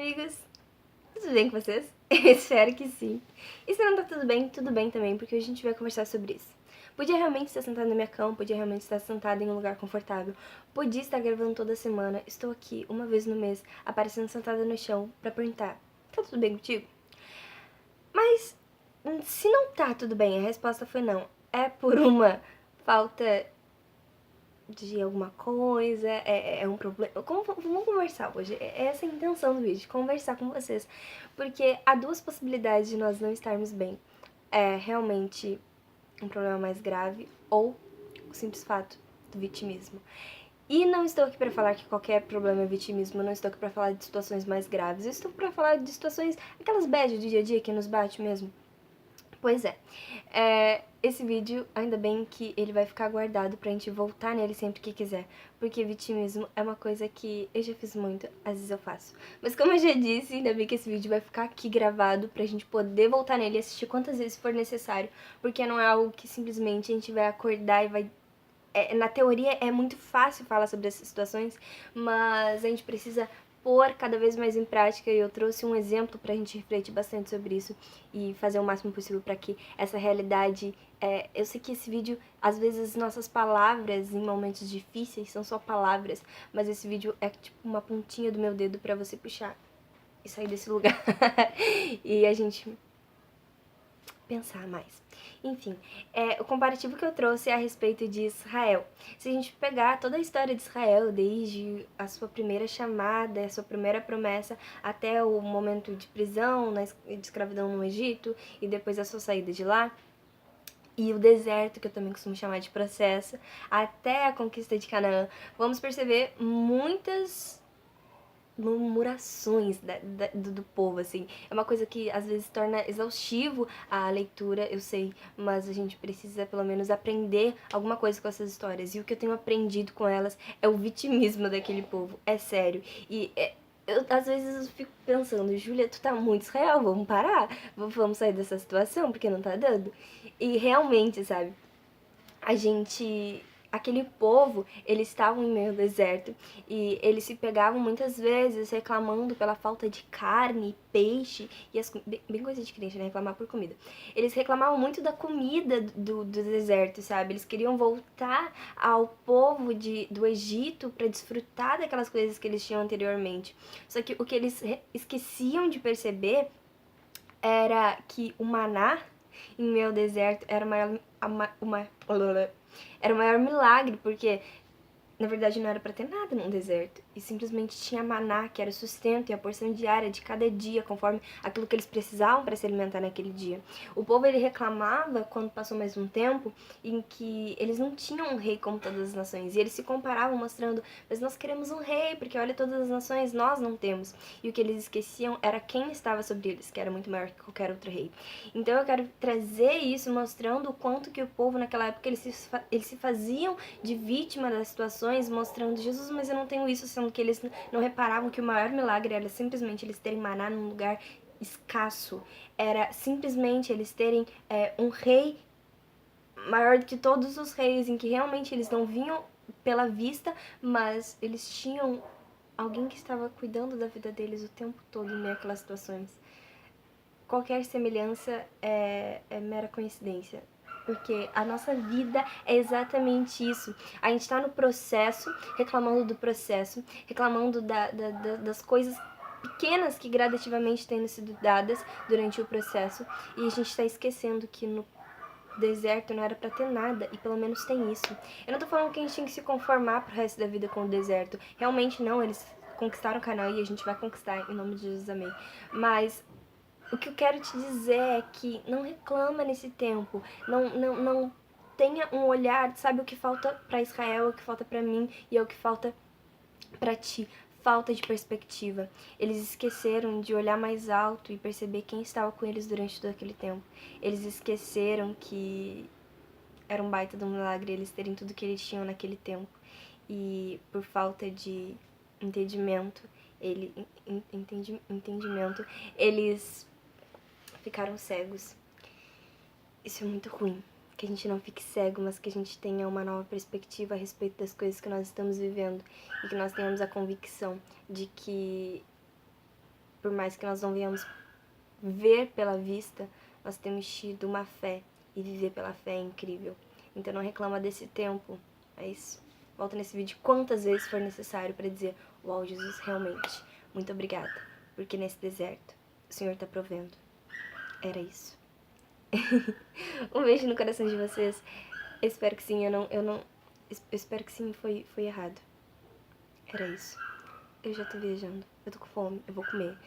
amigos! Tudo bem com vocês? Espero que sim. E se não tá tudo bem também, porque hoje a gente vai conversar sobre isso. Podia realmente estar sentada na minha cama, podia realmente estar sentada em um lugar confortável, podia estar gravando toda semana, estou aqui uma vez no mês, aparecendo sentada no chão pra perguntar, tá tudo bem contigo? Mas, se não tá tudo bem, a resposta foi não. É por uma falta de alguma coisa, é um problema. Vamos conversar hoje. É essa a intenção do vídeo, conversar com vocês. Porque há duas possibilidades de nós não estarmos bem. É realmente um problema mais grave ou o simples fato do vitimismo. E não estou aqui para falar que qualquer problema é vitimismo, não estou aqui para falar de situações mais graves. Eu estou para falar de situações, aquelas bad do dia a dia que nos bate mesmo. Pois esse vídeo, ainda bem que ele vai ficar guardado pra gente voltar nele sempre que quiser, porque vitimismo é uma coisa que eu já fiz muito, às vezes eu faço. Mas como eu já disse, ainda bem que esse vídeo vai ficar aqui gravado pra gente poder voltar nele e assistir quantas vezes for necessário, porque não é algo que simplesmente a gente vai acordar e vai... na teoria é muito fácil falar sobre essas situações, mas a gente precisa pôr cada vez mais em prática, e eu trouxe um exemplo pra gente refletir bastante sobre isso e fazer o máximo possível pra que essa realidade... eu sei que esse vídeo, às vezes nossas palavras em momentos difíceis são só palavras, mas esse vídeo é tipo uma pontinha do meu dedo pra você puxar e sair desse lugar e a gente pensar mais. Enfim, o comparativo que eu trouxe é a respeito de Israel. Se a gente pegar toda a história de Israel, desde a sua primeira chamada, a sua primeira promessa, até o momento de prisão, de escravidão no Egito, e depois a sua saída de lá, e o deserto, que eu também costumo chamar de processo, até a conquista de Canaã, vamos perceber muitas murmurações do povo, assim. É uma coisa que às vezes torna exaustivo a leitura, eu sei, mas a gente precisa pelo menos aprender alguma coisa com essas histórias. E o que eu tenho aprendido com elas é o vitimismo daquele povo, é sério. E eu, às vezes eu fico pensando, Júlia, tu tá muito Israel, vamos parar? Vamos sair dessa situação, porque não tá dando? E realmente, sabe, a gente... Aquele povo, eles estavam em meio ao deserto e eles se pegavam muitas vezes reclamando pela falta de carne, peixe e bem coisa de crente, né? Reclamar por comida. Eles reclamavam muito da comida do deserto, sabe? Eles queriam voltar ao povo do Egito para desfrutar daquelas coisas que eles tinham anteriormente. Só que o que eles esqueciam de perceber era que o maná em meio ao deserto era era o maior milagre, porque na verdade não era pra ter nada num deserto, e simplesmente tinha maná, que era o sustento e a porção diária de cada dia, conforme aquilo que eles precisavam para se alimentar naquele dia. O povo, ele reclamava, quando passou mais um tempo, em que eles não tinham um rei como todas as nações, e eles se comparavam mostrando, mas nós queremos um rei, porque olha todas as nações, nós não temos. E o que eles esqueciam era quem estava sobre eles, que era muito maior que qualquer outro rei. Então eu quero trazer isso, mostrando o quanto que o povo naquela época, eles se faziam de vítima das situações, mostrando, Jesus, mas eu não tenho isso, sendo que eles não reparavam que o maior milagre era simplesmente eles terem maná num lugar escasso, era simplesmente eles terem um rei maior do que todos os reis, em que realmente eles não vinham pela vista, mas eles tinham alguém que estava cuidando da vida deles o tempo todo em meio àquelas situações. Qualquer semelhança é mera coincidência, porque a nossa vida é exatamente isso. A gente tá no processo, reclamando do processo, reclamando das coisas pequenas que gradativamente têm sido dadas durante o processo, e a gente tá esquecendo que no deserto não era pra ter nada, e pelo menos tem isso. Eu não tô falando que a gente tem que se conformar pro resto da vida com o deserto, realmente não, eles conquistaram o Canaã e a gente vai conquistar, em nome de Jesus, amém. Mas o que eu quero te dizer é que não reclama nesse tempo, não tenha um olhar, sabe o que falta pra Israel, é o que falta pra mim e é o que falta pra ti, falta de perspectiva. Eles esqueceram de olhar mais alto e perceber quem estava com eles durante todo aquele tempo. Eles esqueceram que era um baita de um milagre eles terem tudo que eles tinham naquele tempo. E por falta de entendimento, eles ficaram cegos. Isso é muito ruim, que a gente não fique cego, mas que a gente tenha uma nova perspectiva a respeito das coisas que nós estamos vivendo e que nós tenhamos a convicção de que por mais que nós não venhamos ver pela vista, nós temos tido uma fé, e viver pela fé é incrível. Então não reclama desse tempo, mas volta nesse vídeo quantas vezes for necessário para dizer: uau, Jesus, realmente, muito obrigada, porque nesse deserto o Senhor tá provendo. Era isso. Um beijo no coração de vocês. Eu espero que sim, eu espero que sim, foi errado. Era isso. Eu já tô viajando, eu tô com fome, eu vou comer.